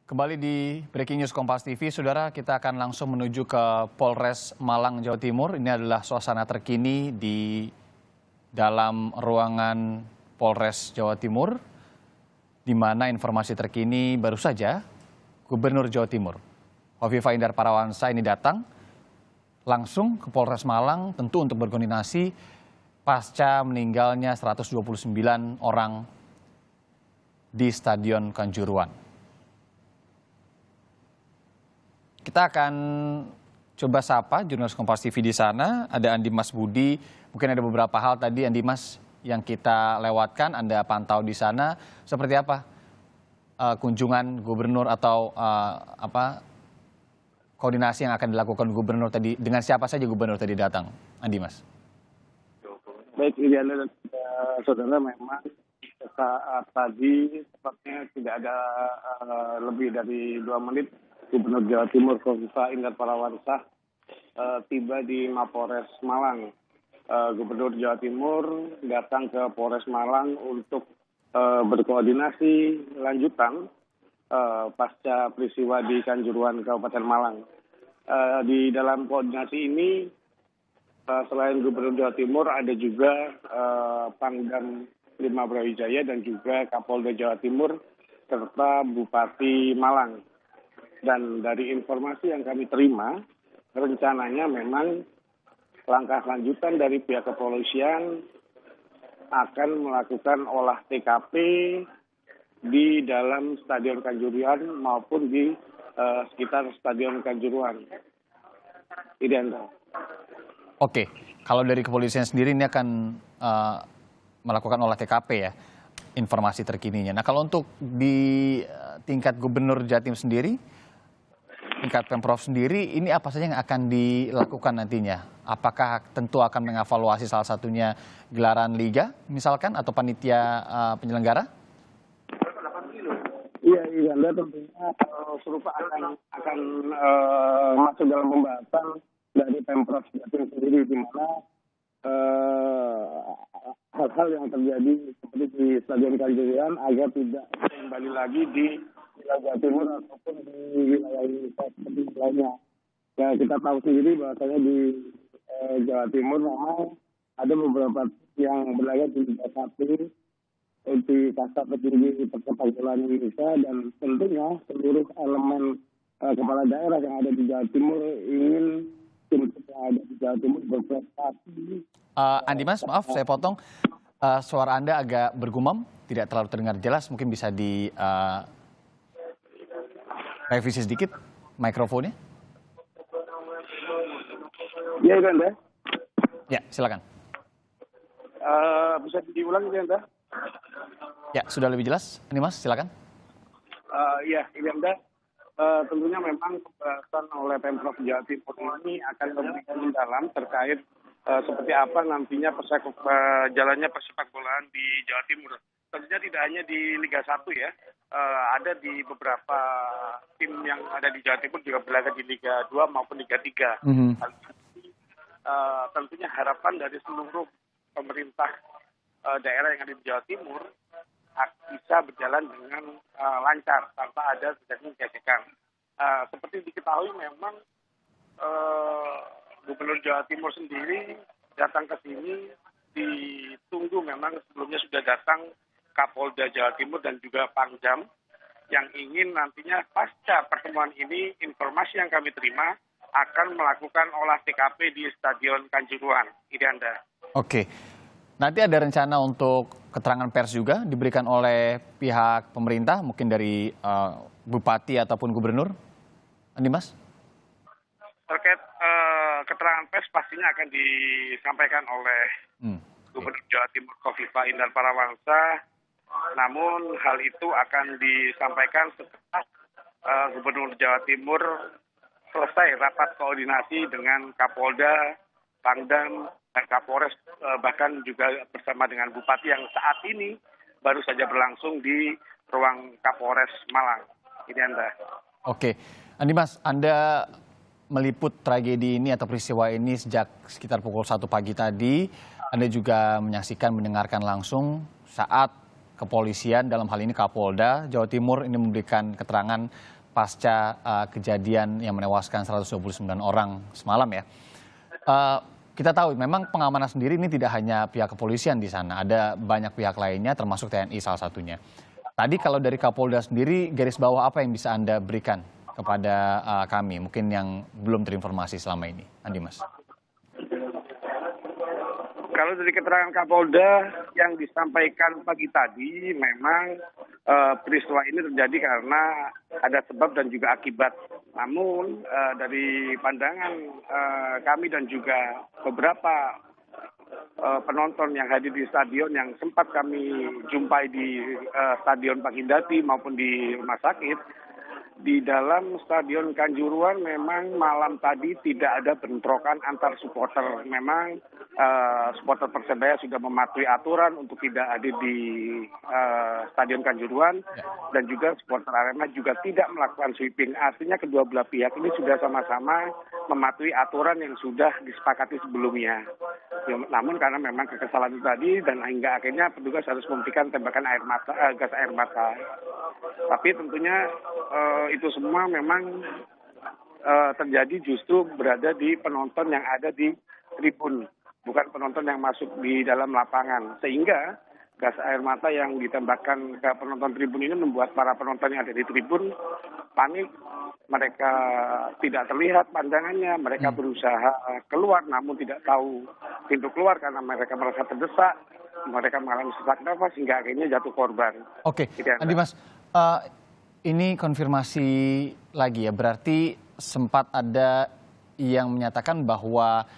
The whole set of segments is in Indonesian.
Kembali di Breaking News Kompas TV, Saudara, kita akan langsung menuju ke Polres Malang, Jawa Timur. Ini adalah suasana terkini di dalam ruangan Polres Jawa Timur, di mana informasi terkini baru saja Gubernur Jawa Timur, Khofifah Indar Parawansa ini datang langsung ke Polres Malang, tentu untuk berkoordinasi pasca meninggalnya 129 orang di Stadion Kanjuruhan. Kita akan coba sapa jurnalis Kompas TV di sana. Ada Andi Mas Budi. Mungkin ada beberapa hal tadi Andi Mas yang kita lewatkan. Anda pantau di sana. Seperti apa kunjungan gubernur atau koordinasi yang akan dilakukan gubernur tadi? Dengan siapa saja gubernur tadi datang, Andi Mas? Baik, Iriana dan saudara, memang saat tadi tepatnya tidak ada lebih dari 2 menit Gubernur Jawa Timur Khofifah Indar Parawansa tiba di Mapores Malang. Gubernur Jawa Timur datang ke Polres Malang untuk berkoordinasi lanjutan pasca peristiwa di Kanjuruhan, Kabupaten Malang. Di dalam koordinasi ini selain Gubernur Jawa Timur ada juga Pangdam 5 Brawijaya dan juga Kapolda Jawa Timur serta Bupati Malang. Dan dari informasi yang kami terima, rencananya memang langkah lanjutan dari pihak kepolisian akan melakukan olah TKP di dalam Stadion Kanjuruhan maupun di sekitar Stadion Kanjuruhan. Oke, kalau dari kepolisian sendiri ini akan melakukan olah TKP ya, informasi terkininya. Nah, kalau untuk di tingkat Gubernur Jatim sendiri, tingkat Pemprov sendiri, ini apa saja yang akan dilakukan nantinya? Apakah tentu akan mengevaluasi salah satunya gelaran liga misalkan atau panitia penyelenggara? Iya, tentunya serupa akan masuk dalam pembahasan dari Pemprov Jatim sendiri, di mana hal-hal yang terjadi seperti di Stadion Kanjuruhan agar tidak kembali lagi di wilayah Jawa Timur ataupun di wilayah seperti lainnya. Ya, kita tahu sendiri bahwasanya di Jawa Timur memang ada beberapa yang berlaga di Liga 1 di kasta petinggi persepak bola Indonesia, dan tentunya seluruh elemen kepala daerah yang ada di Jawa Timur ingin tim yang ada di Jawa Timur berprestasi. Andi Mas, maaf saya potong. Suara Anda agak bergumam, tidak terlalu terdengar jelas. Mungkin bisa di revisi sedikit mikrofonnya. Iya, Anda. Ya, silakan. Bisa diulang, Anda? Ya, sudah lebih jelas. Ini Mas, silakan. Iya, Anda. Tentunya memang pembahasan oleh Pemprov Jawa Timur ini akan lebih mendalam terkait seperti apa nantinya jalannya persepak bolaan di Jawa Timur. Tentunya tidak hanya di Liga 1 ya, ada di beberapa tim yang ada di Jawa Timur juga berlaga di Liga 2 maupun Liga 3. Tentunya harapan dari seluruh pemerintah daerah yang ada di Jawa Timur bisa berjalan dengan lancar tanpa ada terjadi gesekan. Seperti diketahui memang Gubernur Jawa Timur sendiri datang ke sini ditunggu, memang sebelumnya sudah datang Kapolda Jawa Timur dan juga Pangdam yang ingin nantinya pasca pertemuan ini, informasi yang kami terima akan melakukan olah TKP di Stadion Kanjuruhan. Ini Anda. Oke. Nanti ada rencana untuk keterangan pers juga diberikan oleh pihak pemerintah, mungkin dari bupati ataupun gubernur, Andi Mas? Terkait keterangan pers pastinya akan disampaikan oleh Gubernur Jawa Timur Khofifah Indar Parawansa. Namun hal itu akan disampaikan setelah Gubernur Jawa Timur selesai rapat koordinasi dengan Kapolda, Pangdam, dan Kapolres, bahkan juga bersama dengan Bupati yang saat ini baru saja berlangsung di ruang Kapolres Malang. Ini Anda. Oke, Andi Mas, Anda meliput tragedi ini atau peristiwa ini sejak sekitar pukul 1 pagi tadi. Anda juga menyaksikan, mendengarkan langsung saat kepolisian, dalam hal ini Kapolda Jawa Timur ini memberikan keterangan pasca kejadian yang menewaskan 129 orang semalam ya. Kita tahu memang pengamanan sendiri ini tidak hanya pihak kepolisian di sana, ada banyak pihak lainnya termasuk TNI salah satunya. Tadi kalau dari Kapolda sendiri, garis bawah apa yang bisa Anda berikan kepada kami, mungkin yang belum terinformasi selama ini, Andi Mas? Kalau dari keterangan Kapolda yang disampaikan pagi tadi, memang peristiwa ini terjadi karena ada sebab dan juga akibat. Namun dari pandangan kami dan juga beberapa penonton yang hadir di stadion yang sempat kami jumpai di Stadion Pakindati maupun di rumah sakit, di dalam Stadion Kanjuruhan memang malam tadi tidak ada bentrokan antar supporter. Memang supporter Persebaya sudah mematuhi aturan untuk tidak hadir di Stadion Kanjuruhan, dan juga supporter Arema juga tidak melakukan sweeping. Artinya kedua belah pihak ini sudah sama-sama mematuhi aturan yang sudah disepakati sebelumnya. Namun karena memang kekesalan itu tadi dan hingga akhirnya petugas harus memberikan tembakan gas air mata. Tapi tentunya itu semua memang terjadi justru berada di penonton yang ada di tribun, bukan penonton yang masuk di dalam lapangan. Sehingga gas air mata yang ditembakkan ke penonton tribun ini membuat para penonton yang ada di tribun panik. Mereka tidak terlihat pandangannya, mereka berusaha keluar namun tidak tahu pintu keluar karena mereka merasa terdesak, mereka mengalami sesak nafas hingga akhirnya jatuh korban. Oke, Andi Mas, ini konfirmasi lagi ya, berarti sempat ada yang menyatakan bahwa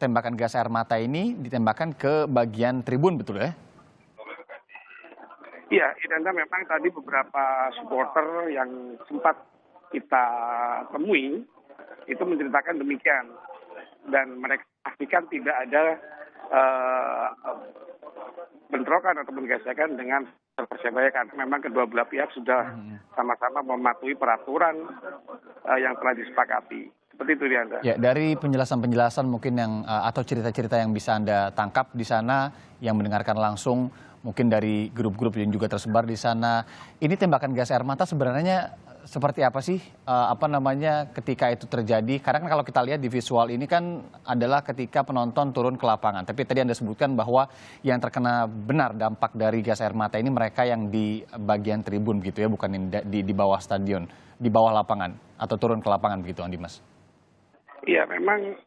tembakan gas air mata ini ditembakkan ke bagian tribun, betul ya? Iya, Idanda, memang tadi beberapa supporter yang sempat kita temui itu menceritakan demikian, dan mereka pastikan tidak ada bentrokan atau gesekan dengan Persebaya karena memang kedua belah pihak sudah sama-sama mematuhi peraturan yang telah disepakati. Seperti itu, Dianda. Ya, dari penjelasan-penjelasan mungkin yang atau cerita-cerita yang bisa Anda tangkap di sana, yang mendengarkan langsung mungkin dari grup-grup yang juga tersebar di sana, ini tembakan gas air mata sebenarnya seperti apa sih ketika itu terjadi? Karena kan kalau kita lihat di visual ini kan adalah ketika penonton turun ke lapangan. Tapi tadi Anda sebutkan bahwa yang terkena benar dampak dari gas air mata ini mereka yang di bagian tribun gitu ya, bukan di bawah stadion, di bawah lapangan atau turun ke lapangan begitu, Andi Mas. Iya, memang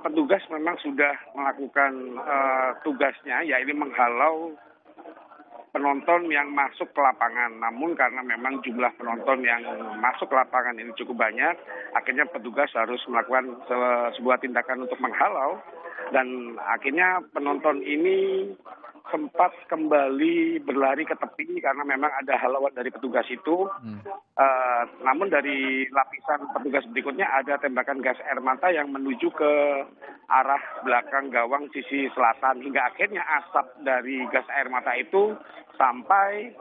petugas memang sudah melakukan tugasnya, yaitu menghalau penonton yang masuk ke lapangan. Namun karena memang jumlah penonton yang masuk ke lapangan ini cukup banyak, akhirnya petugas harus melakukan sebuah tindakan untuk menghalau, dan akhirnya penonton ini sempat kembali berlari ke tepi karena memang ada halauan dari petugas itu. Namun dari lapisan petugas berikutnya ada tembakan gas air mata yang menuju ke arah belakang gawang sisi selatan, hingga akhirnya asap dari gas air mata itu sampai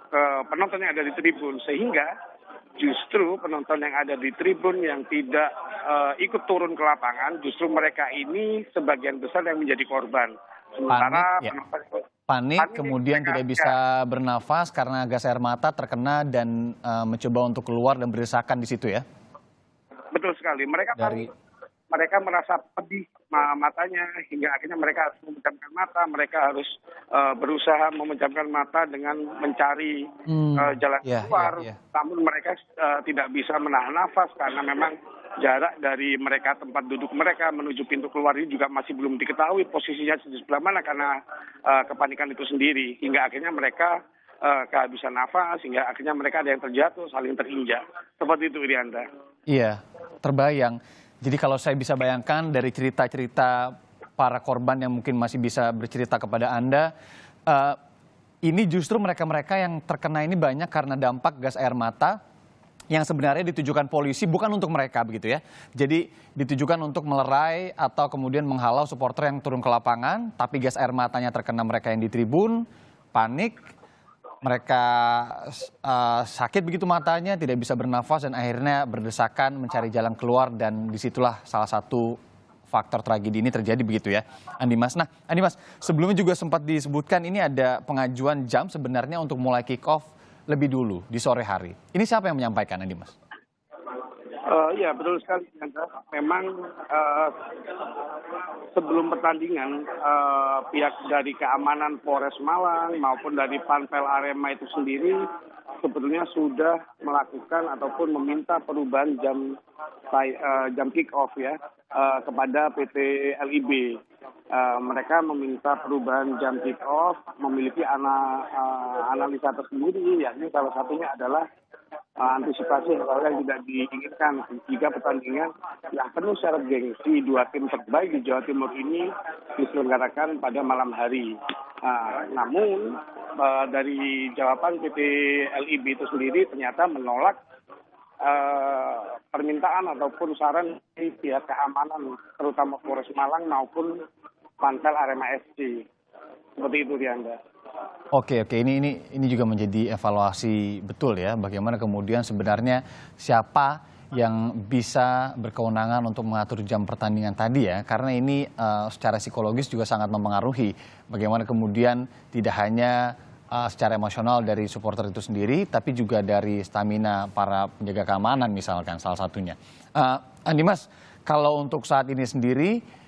ke penonton yang ada di tribun, sehingga justru penonton yang ada di tribun yang tidak ikut turun ke lapangan, justru mereka ini sebagian besar yang menjadi korban. Sementara panik kemudian tidak bisa bernafas karena gas air mata terkena dan mencoba untuk keluar dan berdesakan di situ ya. Betul sekali. Mereka merasa pedih matanya hingga akhirnya mereka harus memejamkan mata. Mereka harus berusaha memejamkan mata dengan mencari jalan keluar. Namun mereka tidak bisa menahan nafas karena memang jarak dari mereka tempat duduk mereka menuju pintu keluar ini juga masih belum diketahui posisinya di sebelah mana karena kepanikan itu sendiri. Hingga akhirnya mereka kehabisan nafas, hingga akhirnya mereka ada yang terjatuh, saling terinjak. Seperti itu, Irianda. Iya, terbayang. Jadi kalau saya bisa bayangkan dari cerita-cerita para korban yang mungkin masih bisa bercerita kepada Anda, ini justru mereka-mereka yang terkena ini banyak karena dampak gas air mata yang sebenarnya ditujukan polisi bukan untuk mereka begitu ya. Jadi ditujukan untuk melerai atau kemudian menghalau supporter yang turun ke lapangan, tapi gas air matanya terkena mereka yang di tribun, panik, mereka sakit begitu matanya, tidak bisa bernafas dan akhirnya berdesakan mencari jalan keluar, dan disitulah salah satu faktor tragedi ini terjadi begitu ya, Andi Mas. Nah, Andi Mas, sebelumnya juga sempat disebutkan ini ada pengajuan jam sebenarnya untuk mulai kick off lebih dulu di sore hari. Ini siapa yang menyampaikan, Andi Mas? Ya betul sekali. Memang sebelum pertandingan pihak dari keamanan Polres Malang maupun dari Panpel Arema itu sendiri sebetulnya sudah melakukan ataupun meminta perubahan jam kick off ya kepada PT LIB. Mereka meminta perubahan jam kick off, memiliki analisa tersendiri, yakni salah satunya adalah antisipasi hal yang tidak diinginkan jika pertandingan yang penuh syarat gengsi dua tim terbaik di Jawa Timur ini diselenggarakan pada malam hari. Namun dari jawaban PT LIB itu sendiri ternyata menolak permintaan ataupun saran dari pihak keamanan terutama Polres Malang maupun Panpel Arema FC. Seperti itu, Rianda. Oke, ini juga menjadi evaluasi betul ya, bagaimana kemudian sebenarnya siapa yang bisa berkewenangan untuk mengatur jam pertandingan tadi ya, karena ini secara psikologis juga sangat mempengaruhi bagaimana kemudian tidak hanya secara emosional dari supporter itu sendiri, tapi juga dari stamina para penjaga keamanan misalkan salah satunya. Andi Mas, kalau untuk saat ini sendiri,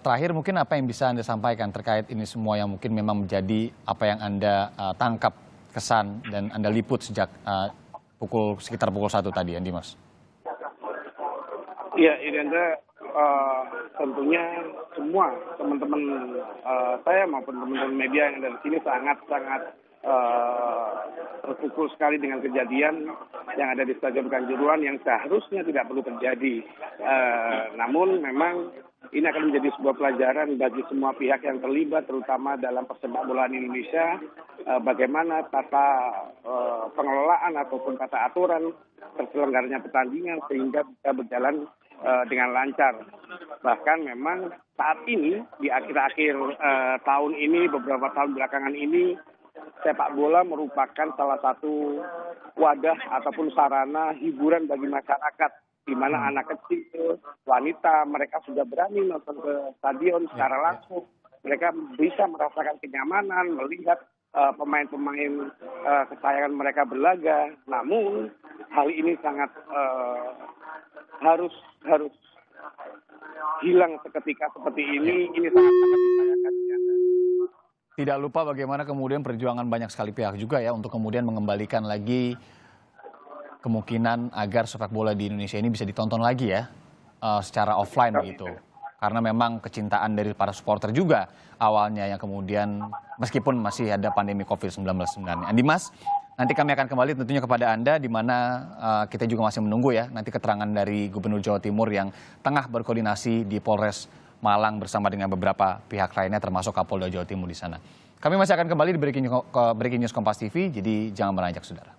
terakhir mungkin apa yang bisa Anda sampaikan terkait ini semua yang mungkin memang menjadi apa yang Anda tangkap kesan dan Anda liput sejak sekitar pukul 1 tadi, Andi Mas? Ya, Irenda, tentunya semua teman-teman saya maupun teman-teman media yang ada di sini sangat-sangat terpukul sekali dengan kejadian yang ada di Stadion Kanjuruhan yang seharusnya tidak perlu terjadi. Namun memang ini akan menjadi sebuah pelajaran bagi semua pihak yang terlibat, terutama dalam persepak bolaan Indonesia, bagaimana tata pengelolaan ataupun tata aturan terselenggaranya pertandingan sehingga bisa berjalan dengan lancar. Bahkan memang saat ini, di akhir-akhir tahun ini, beberapa tahun belakangan ini, sepak bola merupakan salah satu wadah ataupun sarana hiburan bagi masyarakat, di mana anak kecil, wanita, mereka sudah berani nonton ke stadion secara langsung. Mereka bisa merasakan kenyamanan, melihat pemain-pemain kesayangan mereka berlaga. Namun hal ini sangat harus hilang seketika seperti ini. Ini sangat disayangkan. Tidak lupa bagaimana kemudian perjuangan banyak sekali pihak juga ya untuk kemudian mengembalikan lagi kemungkinan agar sepak bola di Indonesia ini bisa ditonton lagi ya secara offline gitu. Karena memang kecintaan dari para supporter juga awalnya yang kemudian meskipun masih ada pandemi COVID-19 sebenarnya. Andi Mas, nanti kami akan kembali tentunya kepada Anda di mana kita juga masih menunggu ya nanti keterangan dari Gubernur Jawa Timur yang tengah berkoordinasi di Polres Malang bersama dengan beberapa pihak lainnya termasuk Kapolda Jawa Timur di sana. Kami masih akan kembali di Breaking News Kompas TV, jadi jangan beranjak saudara.